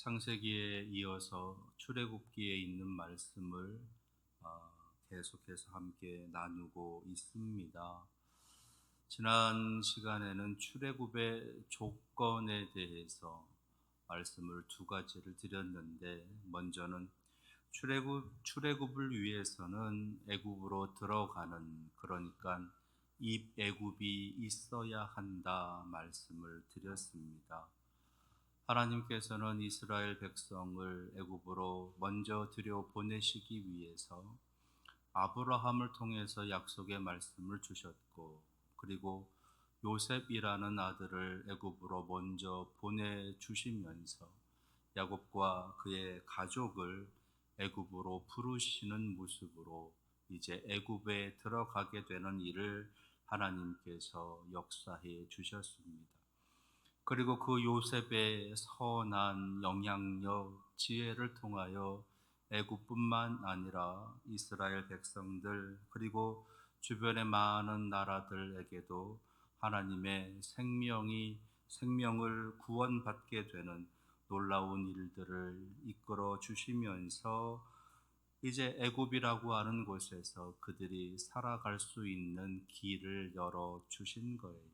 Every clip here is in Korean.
창세기에 이어서 출애굽기에 있는 말씀을 계속해서 함께 나누고 있습니다. 지난 시간에는 출애굽의 조건에 대해서 말씀을 두 가지를 드렸는데, 먼저는 출애굽을 위해서는 애굽으로 들어가는, 그러니까 입애굽이 있어야 한다 말씀을 드렸습니다. 하나님께서는 이스라엘 백성을 애굽으로 먼저 들여 보내시기 위해서 아브라함을 통해서 약속의 말씀을 주셨고, 그리고 요셉이라는 아들을 애굽으로 먼저 보내주시면서 야곱과 그의 가족을 애굽으로 부르시는 모습으로 이제 애굽에 들어가게 되는 일을 하나님께서 역사해 주셨습니다. 그리고 그 요셉의 선한 영향력, 지혜를 통하여 애굽뿐만 아니라 이스라엘 백성들, 그리고 주변의 많은 나라들에게도 하나님의 생명을 구원받게 되는 놀라운 일들을 이끌어 주시면서 이제 애굽이라고 하는 곳에서 그들이 살아갈 수 있는 길을 열어 주신 거예요.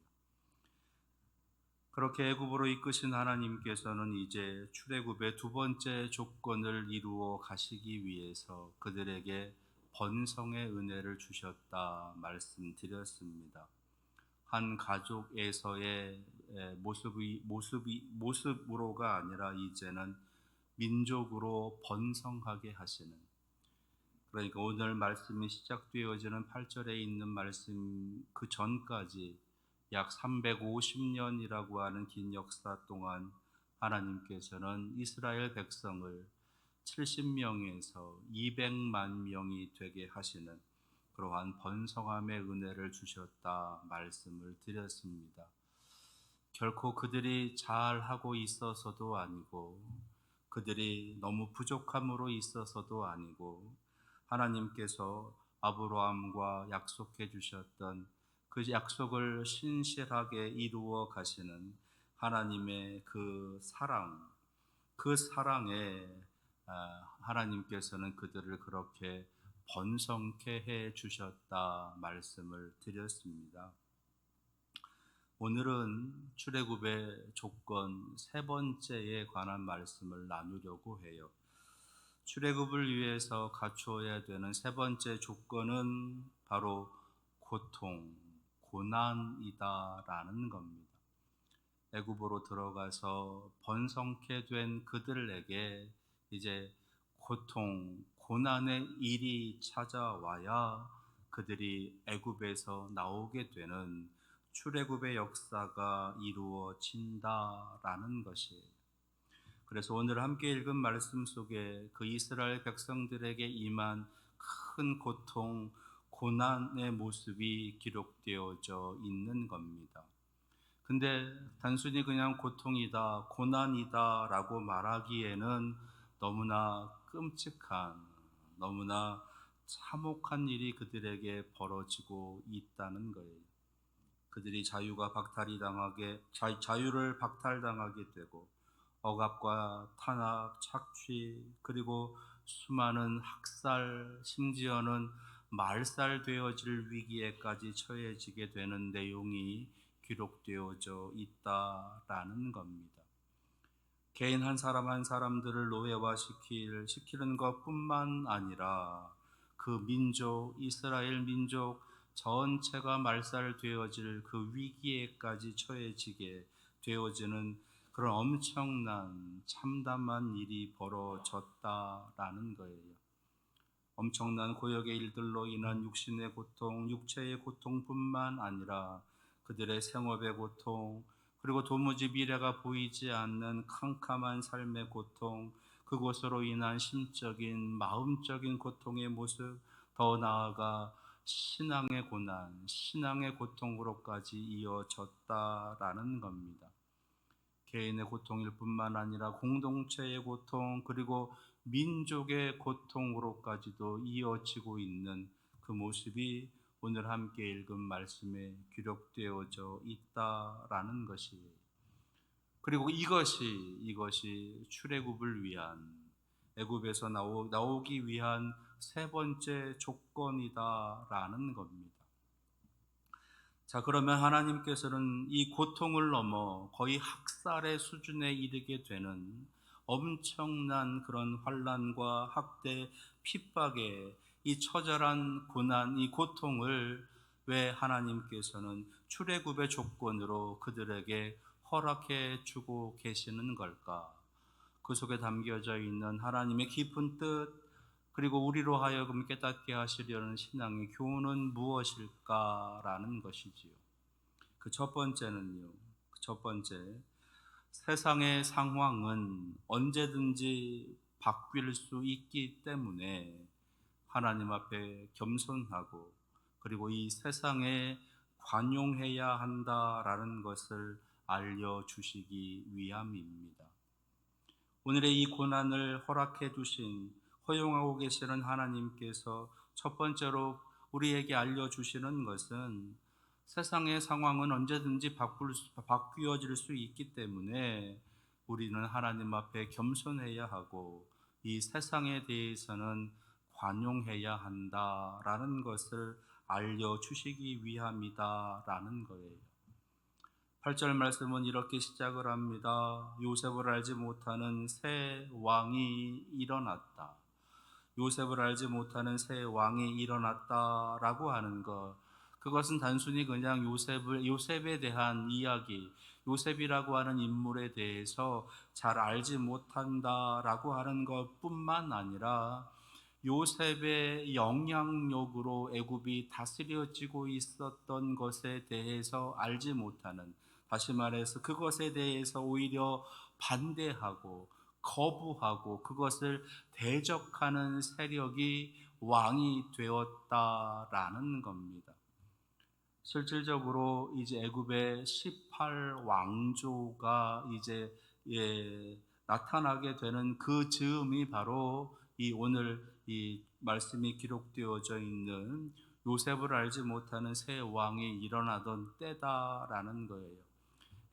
그렇게 애굽으로 이끄신 하나님께서는 이제 출애굽의 두 번째 조건을 이루어 가시기 위해서 그들에게 번성의 은혜를 주셨다 말씀드렸습니다. 한 가족에서의 모습으로가 아니라 이제는 민족으로 번성하게 하시는, 그러니까 오늘 말씀이 시작되어지는 8절에 있는 말씀 그 전까지 약 350년이라고 하는 긴 역사 동안 하나님께서는 이스라엘 백성을 70명에서 200만 명이 되게 하시는 그러한 번성함의 은혜를 주셨다 말씀을 드렸습니다. 결코 그들이 잘하고 있어서도 아니고, 그들이 너무 부족함으로 있어서도 아니고, 하나님께서 아브라함과 약속해 주셨던 그 약속을 신실하게 이루어 가시는 하나님의 그 사랑에 하나님께서는 그들을 그렇게 번성케 해 주셨다 말씀을 드렸습니다. 오늘은 출애굽의 조건 세 번째에 관한 말씀을 나누려고 해요. 출애굽을 위해서 갖추어야 되는 세 번째 조건은 바로 고난이다라는 겁니다. 애굽으로 들어가서 번성케 된 그들에게 이제 고난의 일이 찾아와야 그들이 애굽에서 나오게 되는 출애굽의 역사가 이루어진다라는 것이에요. 그래서 오늘 함께 읽은 말씀 속에 그 이스라엘 백성들에게 임한 큰 고난의 모습이 기록되어져 있는 겁니다. 근데 단순히 그냥 고통이다, 고난이다 라고 말하기에는 너무나 끔찍한, 너무나 참혹한 일이 그들에게 벌어지고 있다는 거예요. 그들이 자유를 박탈당하게 되고, 억압과 탄압, 착취, 그리고 수많은 학살, 심지어는 말살되어질 위기에까지 처해지게 되는 내용이 기록되어져 있다라는 겁니다. 개인 한 사람 한 사람들을 시키는 것뿐만 아니라 그 이스라엘 민족 전체가 말살되어질 그 위기에까지 처해지게 되어지는 그런 엄청난 참담한 일이 벌어졌다라는 거예요. 엄청난 고역의 일들로 인한 육신의 고통, 육체의 고통뿐만 아니라 그들의 생업의 고통, 그리고 도무지 미래가 보이지 않는 캄캄한 삶의 고통, 그것으로 인한 심적인, 마음적인 고통의 모습, 더 나아가 신앙의 고난, 신앙의 고통으로까지 이어졌다라는 겁니다. 개인의 고통일 뿐만 아니라 공동체의 고통, 그리고 민족의 고통으로까지도 이어지고 있는 그 모습이 오늘 함께 읽은 말씀에 기록되어져 있다라는 것이에요. 그리고 이것이 출애굽을 위한, 애굽에서 나오기 위한 세 번째 조건이다라는 겁니다. 자, 그러면 하나님께서는 이 고통을 넘어 거의 학살의 수준에 이르게 되는 엄청난 그런 환난과 학대, 핍박의 이 처절한 고난, 이 고통을 왜 하나님께서는 출애굽의 조건으로 그들에게 허락해 주고 계시는 걸까? 그 속에 담겨져 있는 하나님의 깊은 뜻, 그리고 우리로 하여금 깨닫게 하시려는 신앙의 교훈은 무엇일까라는 것이지요. 그 첫 번째는요. 첫 번째, 세상의 상황은 언제든지 바뀔 수 있기 때문에 하나님 앞에 겸손하고, 그리고 이 세상에 관용해야 한다라는 것을 알려주시기 위함입니다. 오늘의 이 고난을 허락해 주신, 허용하고 계시는 하나님께서 첫 번째로 우리에게 알려주시는 것은 세상의 상황은 언제든지 바뀌어질 수 있기 때문에 우리는 하나님 앞에 겸손해야 하고 이 세상에 대해서는 관용해야 한다라는 것을 알려주시기 위함이다라는 거예요. 8절 말씀은 이렇게 시작을 합니다. 요셉을 알지 못하는 새 왕이 일어났다. 요셉을 알지 못하는 새 왕이 일어났다라고 하는 것, 그것은 단순히 그냥 요셉에 대한 이야기, 요셉이라고 하는 인물에 대해서 잘 알지 못한다라고 하는 것뿐만 아니라 요셉의 영향력으로 애굽이 다스려지고 있었던 것에 대해서 알지 못하는, 다시 말해서 그것에 대해서 오히려 반대하고 거부하고 그것을 대적하는 세력이 왕이 되었다라는 겁니다. 실질적으로 이제 애굽의 18왕조가 이제 나타나게 되는 그 즈음이 바로 이 오늘 이 말씀이 기록되어져 있는 요셉을 알지 못하는 새 왕이 일어나던 때다라는 거예요.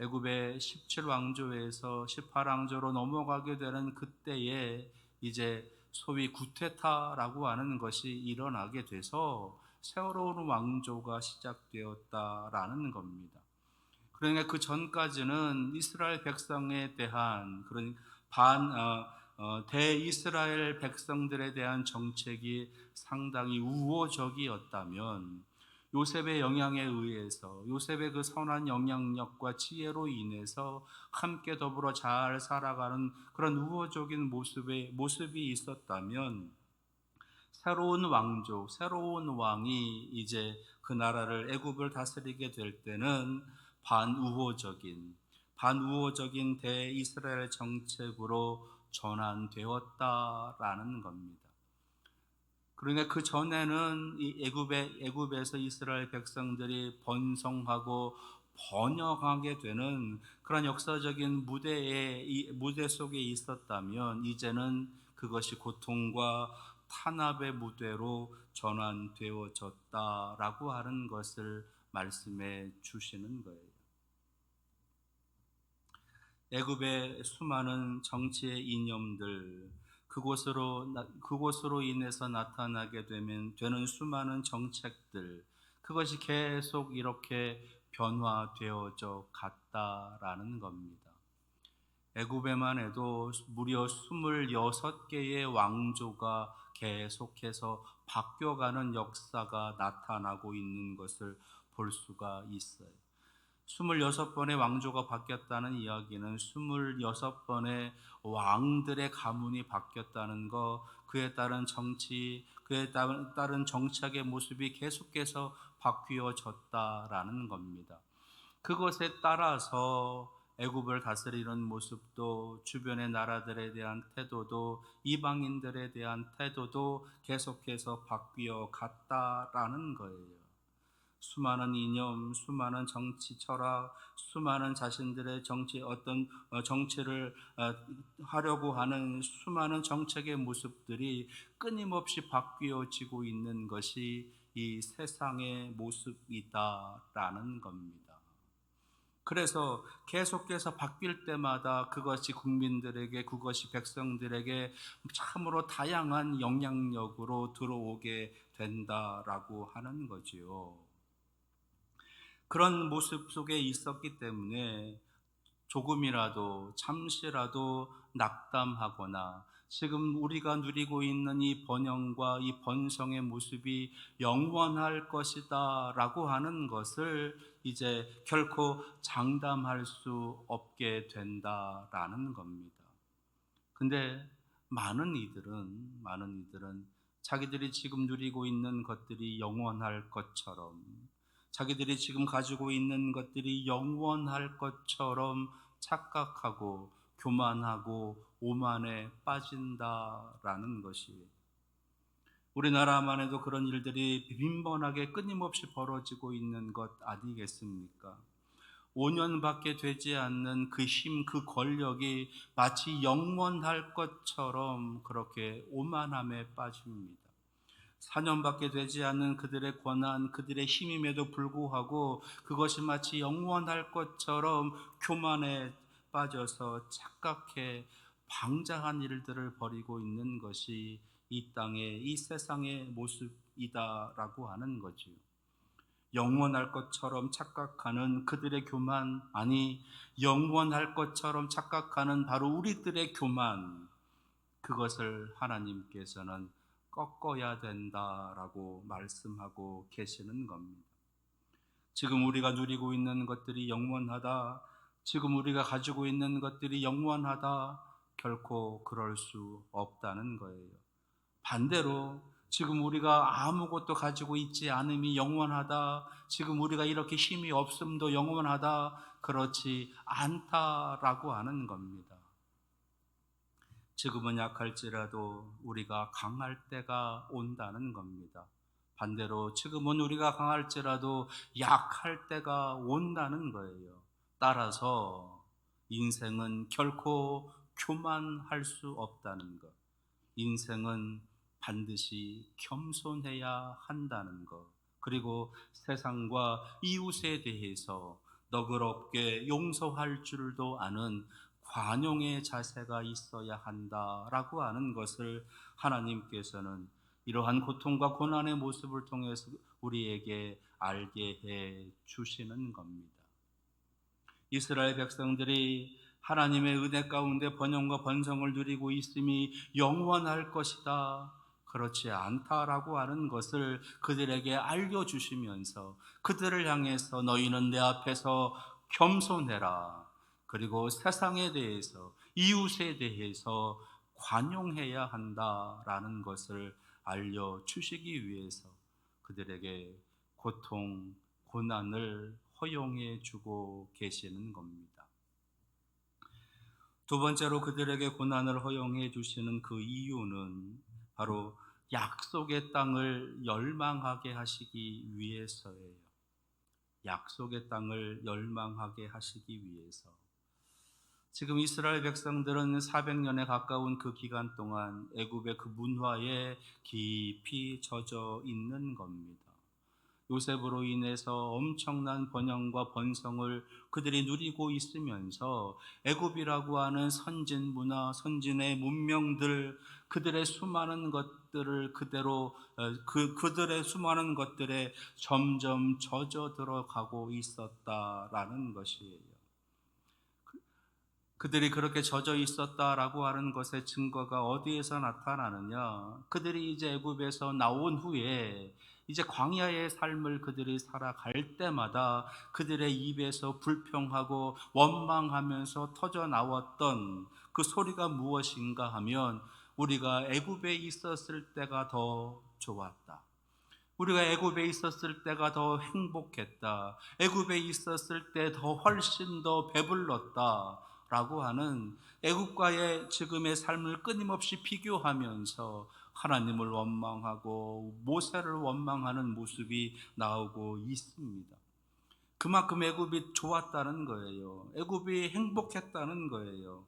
애굽의 17왕조에서 18왕조로 넘어가게 되는 그때에 이제 소위 구테타라고 하는 것이 일어나게 돼서 새로운 왕조가 시작되었다라는 겁니다. 그러니까 그 전까지는 이스라엘 백성에 대한 그런 대이스라엘 백성들에 대한 정책이 상당히 우호적이었다면 요셉의 영향에 의해서, 요셉의 그 선한 영향력과 지혜로 인해서 함께 더불어 잘 살아가는 그런 우호적인 모습이 있었다면 새로운 왕조, 새로운 왕이 이제 그 나라를 애굽을 다스리게 될 때는 반우호적인 대이스라엘 정책으로 전환되었다라는 겁니다. 그러니까 그 전에는 이 애굽에서 이스라엘 백성들이 번성하고 번영하게 되는 그런 역사적인 무대 속에 있었다면 이제는 그것이 고통과 탄압의 무대로 전환되어졌다라고 하는 것을 말씀해 주시는 거예요. 애굽의 수많은 정치의 이념들, 그곳으로 인해서 나타나게 되는 수많은 정책들, 그것이 계속 이렇게 변화되어져 갔다라는 겁니다. 애굽에만 해도 무려 26개의 왕조가 계속해서 바뀌어가는 역사가 나타나고 있는 것을 볼 수가 있어요. 26번의 왕조가 바뀌었다는 이야기는 26번의 왕들의 가문이 바뀌었다는 것, 그에 따른 정치, 그에 따른 정착의 모습이 계속해서 바뀌어졌다라는 겁니다. 그것에 따라서 애굽을 다스리는 모습도, 주변의 나라들에 대한 태도도, 이방인들에 대한 태도도 계속해서 바뀌어 갔다라는 거예요. 수많은 이념, 수많은 정치 철학, 수많은 자신들의 정치를 하려고 하는 수많은 정책의 모습들이 끊임없이 바뀌어지고 있는 것이 이 세상의 모습이다라는 겁니다. 그래서 계속해서 바뀔 때마다 그것이 국민들에게, 그것이 백성들에게 참으로 다양한 영향력으로 들어오게 된다라고 하는 거지요. 그런 모습 속에 있었기 때문에 조금이라도, 잠시라도 낙담하거나 지금 우리가 누리고 있는 이 번영과 이 번성의 모습이 영원할 것이다 라고 하는 것을 이제 결코 장담할 수 없게 된다라는 겁니다. 근데 많은 이들은 자기들이 지금 누리고 있는 것들이 영원할 것처럼, 자기들이 지금 가지고 있는 것들이 영원할 것처럼 착각하고 교만하고 오만에 빠진다라는 것이, 우리나라만 해도 그런 일들이 빈번하게 끊임없이 벌어지고 있는 것 아니겠습니까? 5년밖에 되지 않는 그 힘, 그 권력이 마치 영원할 것처럼 그렇게 오만함에 빠집니다. 4년밖에 되지 않는 그들의 권한, 그들의 힘임에도 불구하고 그것이 마치 영원할 것처럼 교만에 빠져서 착각해 방자한 일들을 벌이고 있는 것이 이 땅의, 이 세상의 모습이다라고 하는 거지요. 영원할 것처럼 착각하는 그들의 교만, 아니 영원할 것처럼 착각하는 바로 우리들의 교만, 그것을 하나님께서는 꺾어야 된다라고 말씀하고 계시는 겁니다. 지금 우리가 누리고 있는 것들이 영원하다, 지금 우리가 가지고 있는 것들이 영원하다, 결코 그럴 수 없다는 거예요. 반대로 지금 우리가 아무것도 가지고 있지 않음이 영원하다, 지금 우리가 이렇게 힘이 없음도 영원하다, 그렇지 않다라고 하는 겁니다. 지금은 약할지라도 우리가 강할 때가 온다는 겁니다. 반대로 지금은 우리가 강할지라도 약할 때가 온다는 거예요. 따라서 인생은 결코 교만할 수 없다는 것, 인생은 반드시 겸손해야 한다는 것, 그리고 세상과 이웃에 대해서 너그럽게 용서할 줄도 아는 관용의 자세가 있어야 한다라고 하는 것을 하나님께서는 이러한 고통과 고난의 모습을 통해서 우리에게 알게 해 주시는 겁니다. 이스라엘 백성들이 하나님의 은혜 가운데 번영과 번성을 누리고 있음이 영원할 것이다, 그렇지 않다라고 하는 것을 그들에게 알려주시면서 그들을 향해서 너희는 내 앞에서 겸손해라, 그리고 세상에 대해서, 이웃에 대해서 관용해야 한다라는 것을 알려주시기 위해서 그들에게 고통, 고난을 허용해 주고 계시는 겁니다. 두 번째로 그들에게 고난을 허용해 주시는 그 이유는 바로 약속의 땅을 열망하게 하시기 위해서예요. 약속의 땅을 열망하게 하시기 위해서. 지금 이스라엘 백성들은 400년에 가까운 그 기간 동안 애굽의 그 문화에 깊이 젖어 있는 겁니다. 요셉으로 인해서 엄청난 번영과 번성을 그들이 누리고 있으면서 애굽이라고 하는 선진 문화, 선진의 문명들, 그들의 수많은 것들을 그대로 그들의 수많은 것들에 점점 젖어 들어가고 있었다라는 것이에요. 그들이 그렇게 젖어 있었다라고 하는 것의 증거가 어디에서 나타나느냐? 그들이 이제 애굽에서 나온 후에 이제 광야의 삶을 그들이 살아갈 때마다 그들의 입에서 불평하고 원망하면서 터져 나왔던 그 소리가 무엇인가 하면, 우리가 애굽에 있었을 때가 더 좋았다, 우리가 애굽에 있었을 때가 더 행복했다, 애굽에 있었을 때 더 훨씬 더 배불렀다 라고 하는, 애굽과의 지금의 삶을 끊임없이 비교하면서 하나님을 원망하고 모세를 원망하는 모습이 나오고 있습니다. 그만큼 애굽이 좋았다는 거예요. 애굽이 행복했다는 거예요.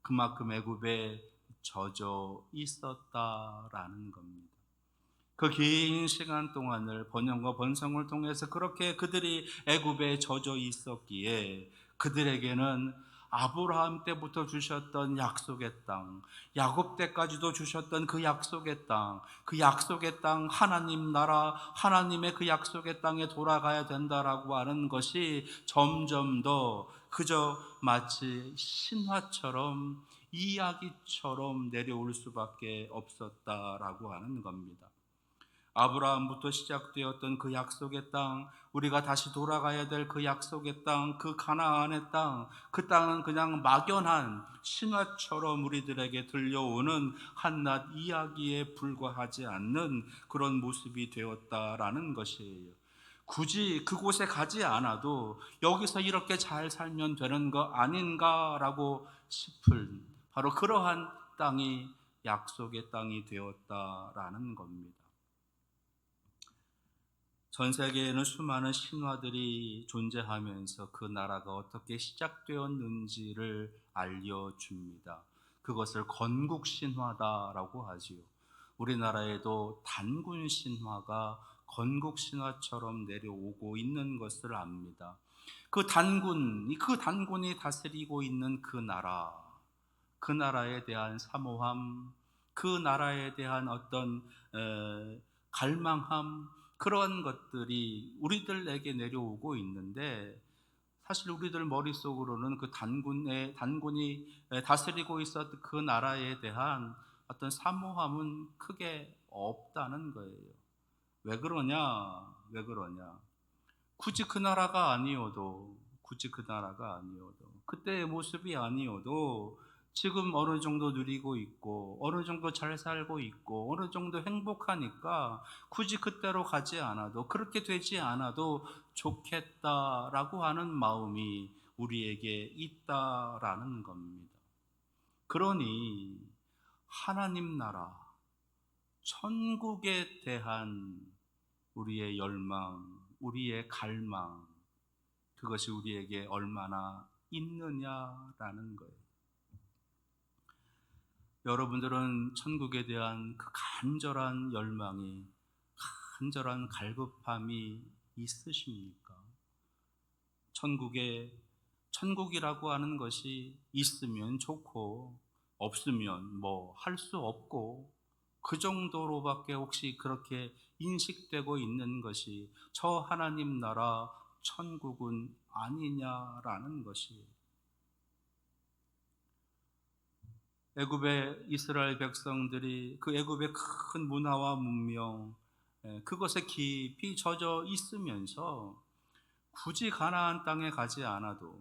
그만큼 애굽에 젖어 있었다라는 겁니다. 그 긴 시간 동안을 번영과 번성을 통해서 그렇게 그들이 애굽에 젖어 있었기에 그들에게는 아브라함 때부터 주셨던 약속의 땅, 야곱 때까지도 주셨던 그 약속의 땅, 그 약속의 땅, 하나님 나라, 하나님의 그 약속의 땅에 돌아가야 된다라고 하는 것이 점점 더 그저 마치 신화처럼, 이야기처럼 내려올 수밖에 없었다라고 하는 겁니다. 아브라함부터 시작되었던 그 약속의 땅, 우리가 다시 돌아가야 될 그 약속의 땅, 그 가나안의 땅, 그 땅은 그냥 막연한 신화처럼 우리들에게 들려오는 한낱 이야기에 불과하지 않는 그런 모습이 되었다라는 것이에요. 굳이 그곳에 가지 않아도 여기서 이렇게 잘 살면 되는 거 아닌가라고 싶을 바로 그러한 땅이 약속의 땅이 되었다라는 겁니다. 전 세계에는 수많은 신화들이 존재하면서 그 나라가 어떻게 시작되었는지를 알려줍니다. 그것을 건국 신화다라고 하지요. 우리나라에도 단군 신화가 건국 신화처럼 내려오고 있는 것을 압니다. 그 단군이 다스리고 있는 그 나라에 대한 사모함, 그 나라에 대한 어떤 갈망함, 그런 것들이 우리들에게 내려오고 있는데, 사실 우리들 머릿속으로는 그 단군이 다스리고 있었던 그 나라에 대한 어떤 사모함은 크게 없다는 거예요. 왜 그러냐? 왜 그러냐? 굳이 그 나라가 아니어도, 그때의 모습이 아니어도 지금 어느 정도 누리고 있고, 어느 정도 잘 살고 있고, 어느 정도 행복하니까 굳이 그때로 가지 않아도, 그렇게 되지 않아도 좋겠다라고 하는 마음이 우리에게 있다라는 겁니다. 그러니 하나님 나라, 천국에 대한 우리의 열망, 우리의 갈망, 그것이 우리에게 얼마나 있느냐라는 거예요. 여러분들은 천국에 대한 그 간절한 열망이, 간절한 갈급함이 있으십니까? 천국이라고 하는 것이 있으면 좋고, 없으면 뭐 할 수 없고, 그 정도로밖에 혹시 그렇게 인식되고 있는 것이 저 하나님 나라 천국은 아니냐라는 것이, 애굽의 이스라엘 백성들이 그 애굽의 큰 문화와 문명, 그것에 깊이 젖어 있으면서 굳이 가나안 땅에 가지 않아도,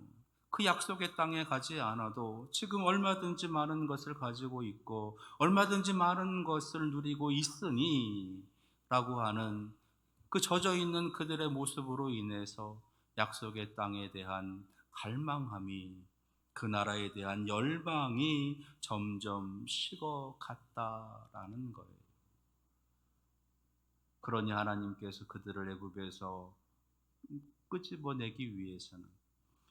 그 약속의 땅에 가지 않아도 지금 얼마든지 많은 것을 가지고 있고 얼마든지 많은 것을 누리고 있으니 라고 하는 그 젖어 있는 그들의 모습으로 인해서 약속의 땅에 대한 갈망함이, 그 나라에 대한 열망이 점점 식어갔다라는 거예요. 그러니 하나님께서 그들을 애굽에서 끄집어내기 위해서는,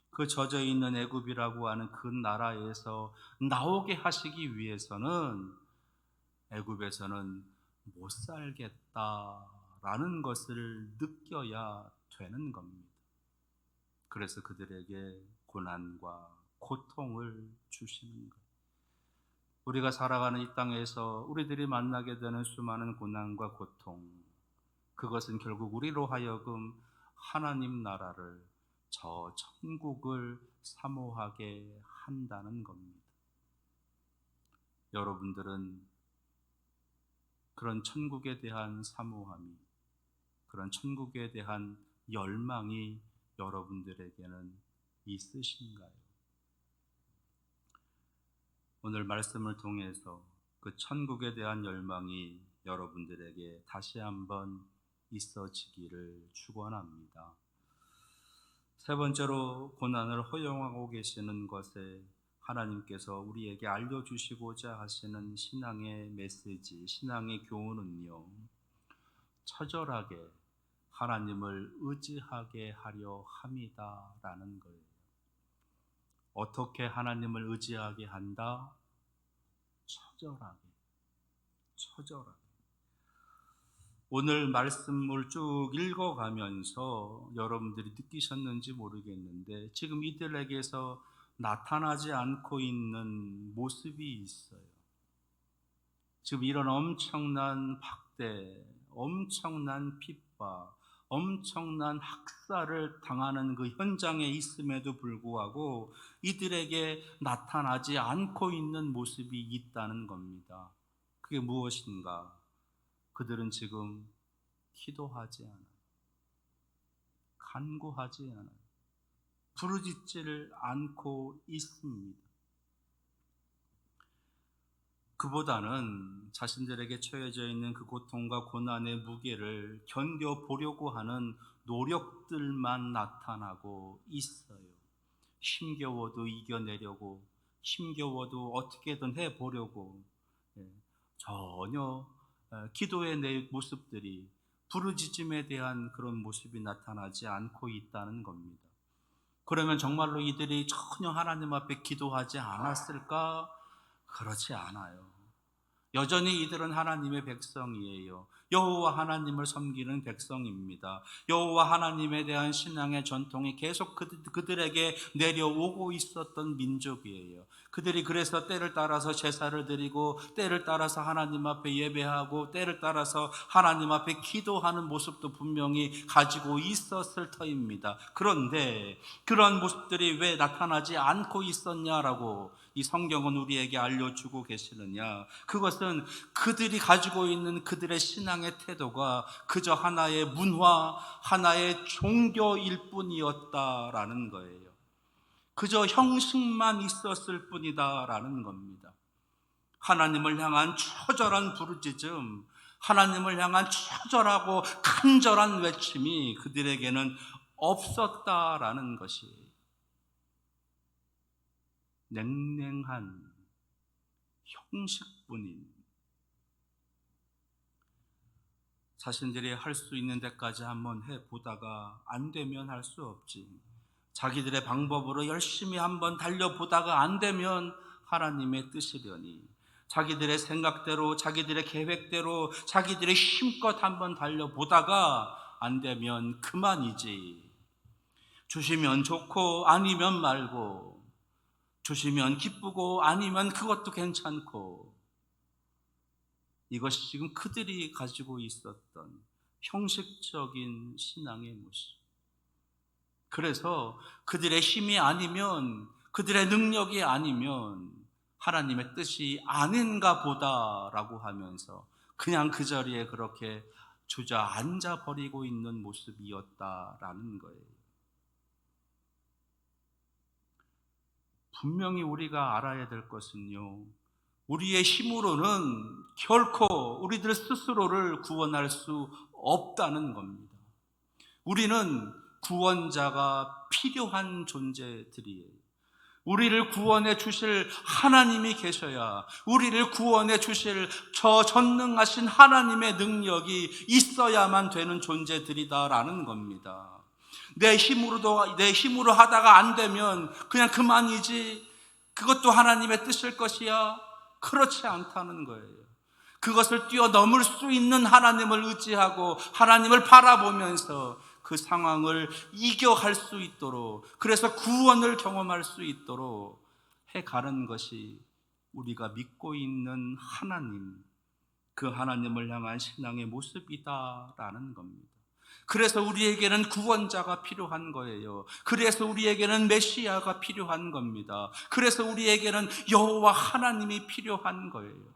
그 젖어 있는 애굽이라고 하는 그 나라에서 나오게 하시기 위해서는 애굽에서는 못 살겠다라는 것을 느껴야 되는 겁니다. 그래서 그들에게 고난과 고통을 주시는 거예요. 우리가 살아가는 이 땅에서 우리들이 만나게 되는 수많은 고난과 고통, 그것은 결국 우리로 하여금 하나님 나라를, 저 천국을 사모하게 한다는 겁니다. 여러분들은 그런 천국에 대한 사모함이, 그런 천국에 대한 열망이 여러분들에게는 있으신가요? 오늘 말씀을 통해서 그 천국에 대한 열망이 여러분들에게 다시 한번 있어지기를 축원합니다. 세 번째로, 고난을 허용하고 계시는 것에 하나님께서 우리에게 알려주시고자 하시는 신앙의 메시지, 신앙의 교훈은요, 처절하게 하나님을 의지하게 하려 함이다라는 거예요. 어떻게 하나님을 의지하게 한다? 처절하게. 오늘 말씀을 쭉 읽어가면서 여러분들이 느끼셨는지 모르겠는데 지금 이들에게서 나타나지 않고 있는 모습이 있어요. 지금 이런 엄청난 박대, 엄청난 핍박, 엄청난 학살을 당하는 그 현장에 있음에도 불구하고 이들에게 나타나지 않고 있는 모습이 있다는 겁니다. 그게 무엇인가? 그들은 지금 기도하지 않아요. 간구하지 않아요. 부르짖지를 않고 있습니다. 그보다는 자신들에게 처해져 있는 그 고통과 고난의 무게를 견뎌보려고 하는 노력들만 나타나고 있어요. 힘겨워도 이겨내려고, 힘겨워도 어떻게든 해보려고, 예, 전혀 기도의 내 모습들이, 부르짖음에 대한 그런 모습이 나타나지 않고 있다는 겁니다. 그러면 정말로 이들이 전혀 하나님 앞에 기도하지 않았을까? 그렇지 않아요. 여전히 이들은 하나님의 백성이에요. 여호와 하나님을 섬기는 백성입니다. 여호와 하나님에 대한 신앙의 전통이 계속 그들에게 내려오고 있었던 민족이에요. 그들이 그래서 때를 따라서 제사를 드리고 때를 따라서 하나님 앞에 예배하고 때를 따라서 하나님 앞에 기도하는 모습도 분명히 가지고 있었을 터입니다. 그런데 그런 모습들이 왜 나타나지 않고 있었냐라고 이 성경은 우리에게 알려주고 계시느냐? 그것은 그들이 가지고 있는 그들의 신앙의 태도가 그저 하나의 문화, 하나의 종교일 뿐이었다라는 거예요. 그저 형식만 있었을 뿐이다라는 겁니다. 하나님을 향한 처절한 부르짖음, 하나님을 향한 처절하고 간절한 외침이 그들에게는 없었다라는 것이에요. 냉랭한 형식뿐인, 자신들이 할 수 있는 데까지 한번 해보다가 안 되면 할 수 없지, 자기들의 방법으로 열심히 한번 달려보다가 안 되면 하나님의 뜻이려니, 자기들의 생각대로 자기들의 계획대로 자기들의 힘껏 한번 달려보다가 안 되면 그만이지, 주시면 좋고 아니면 말고, 주시면 기쁘고 아니면 그것도 괜찮고, 이것이 지금 그들이 가지고 있었던 형식적인 신앙의 모습. 그래서 그들의 힘이 아니면, 그들의 능력이 아니면 하나님의 뜻이 아닌가 보다라고 하면서 그냥 그 자리에 그렇게 주저앉아 버리고 있는 모습이었다라는 거예요. 분명히 우리가 알아야 될 것은요, 우리의 힘으로는 결코 우리들 스스로를 구원할 수 없다는 겁니다. 우리는 구원자가 필요한 존재들이에요. 우리를 구원해 주실 하나님이 계셔야, 우리를 구원해 주실 저 전능하신 하나님의 능력이 있어야만 되는 존재들이다라는 겁니다. 내 힘으로 하다가 안 되면 그냥 그만이지, 그것도 하나님의 뜻일 것이야, 그렇지 않다는 거예요. 그것을 뛰어넘을 수 있는 하나님을 의지하고 하나님을 바라보면서 그 상황을 이겨갈 수 있도록, 그래서 구원을 경험할 수 있도록 해가는 것이 우리가 믿고 있는 하나님, 그 하나님을 향한 신앙의 모습이다라는 겁니다. 그래서 우리에게는 구원자가 필요한 거예요. 그래서 우리에게는 메시아가 필요한 겁니다. 그래서 우리에게는 여호와 하나님이 필요한 거예요.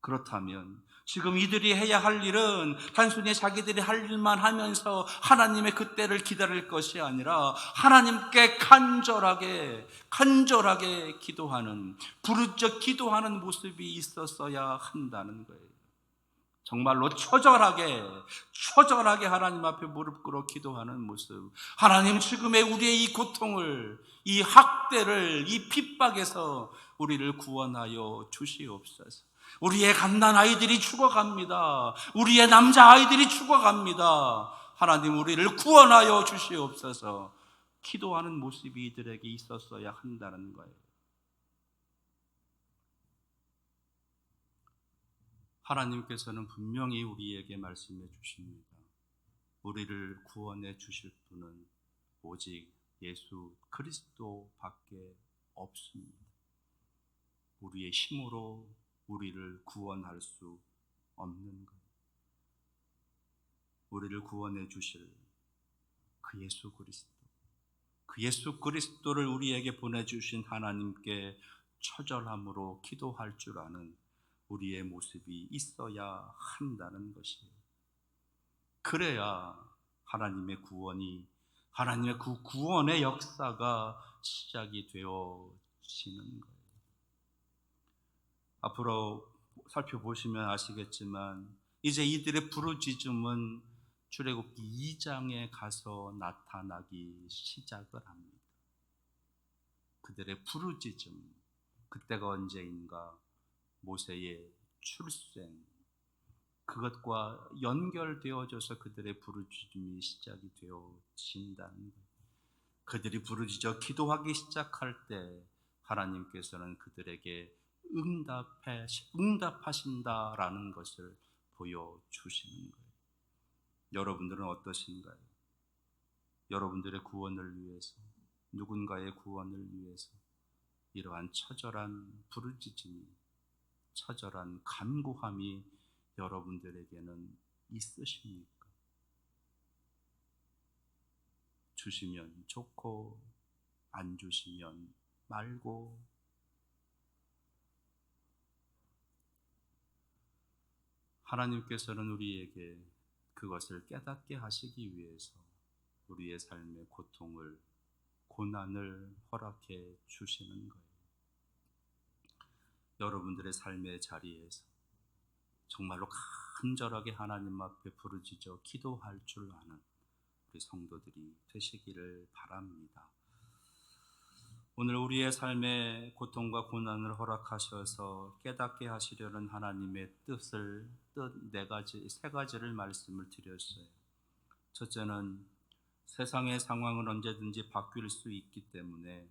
그렇다면 지금 이들이 해야 할 일은 단순히 자기들이 할 일만 하면서 하나님의 그때를 기다릴 것이 아니라 하나님께 간절하게 기도하는, 부르짖어 기도하는 모습이 있었어야 한다는 거예요. 정말로 처절하게 하나님 앞에 무릎 꿇어 기도하는 모습. 하나님, 지금의 우리의 이 고통을, 이 학대를, 이 핍박에서 우리를 구원하여 주시옵소서. 우리의 갓난 아이들이 죽어갑니다. 우리의 남자 아이들이 죽어갑니다. 하나님, 우리를 구원하여 주시옵소서. 기도하는 모습이 이들에게 있었어야 한다는 거예요. 하나님께서는 분명히 우리에게 말씀해 주십니다. 우리를 구원해 주실 분은 오직 예수 그리스도밖에 없습니다. 우리의 힘으로 우리를 구원할 수 없는 것. 우리를 구원해 주실 그 예수 그리스도, 그 예수 그리스도를 우리에게 보내주신 하나님께 처절함으로 기도할 줄 아는 우리의 모습이 있어야 한다는 것이에요. 그래야 하나님의 구원이, 하나님의 그 구원의 역사가 시작이 되어지는 거예요. 앞으로 살펴보시면 아시겠지만 이제 이들의 부르짖음은 출애굽기 2장에 가서 나타나기 시작을 합니다. 그들의 부르짖음, 그때가 언제인가? 모세의 출생, 그것과 연결되어져서 그들의 부르짖음이 시작이 되어진다는 거예요. 그들이 부르짖어 기도하기 시작할 때 하나님께서는 그들에게 응답하신다라는 것을 보여주시는 거예요. 여러분들은 어떠신가요? 여러분들의 구원을 위해서, 누군가의 구원을 위해서 이러한 처절한 부르짖음이, 처절한 간구함이 여러분들에게는 있으십니까? 주시면 좋고 안 주시면 말고, 하나님께서는 우리에게 그것을 깨닫게 하시기 위해서 우리의 삶의 고통을, 고난을 허락해 주시는 거예요. 여러분들의 삶의 자리에서 정말로 간절하게 하나님 앞에 부르짖어 기도할 줄 아는 우리 성도들이 되시기를 바랍니다. 오늘 우리의 삶의 고통과 고난을 허락하셔서 깨닫게 하시려는 하나님의 뜻을, 세 가지를 말씀을 드렸어요. 첫째는 세상의 상황은 언제든지 바뀔 수 있기 때문에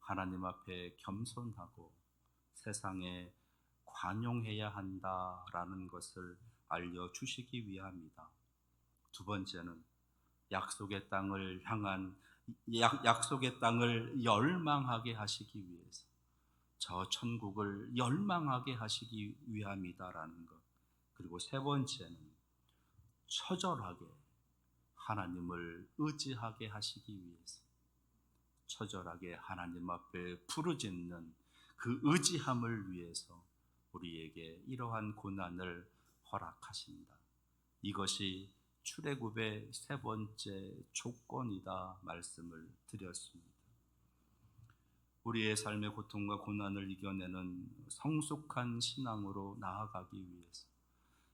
하나님 앞에 겸손하고 세상에 관용해야 한다라는 것을 알려주시기 위함이다. 두 번째는 약속의 땅을 향한, 약속의 땅을 열망하게 하시기 위해서, 저 천국을 열망하게 하시기 위함이다라는 것. 그리고 세 번째는 처절하게 하나님을 의지하게 하시기 위해서, 처절하게 하나님 앞에 부르짖는 그 의지함을 위해서 우리에게 이러한 고난을 허락하신다. 이것이 출애굽의 세 번째 조건이다 말씀을 드렸습니다. 우리의 삶의 고통과 고난을 이겨내는 성숙한 신앙으로 나아가기 위해서,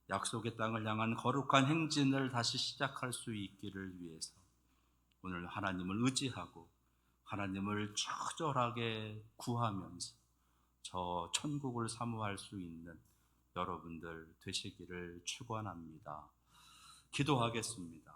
약속의 땅을 향한 거룩한 행진을 다시 시작할 수 있기를 위해서 오늘 하나님을 의지하고 하나님을 처절하게 구하면서 저 천국을 사모할 수 있는 여러분들 되시기를 축원합니다. 기도하겠습니다.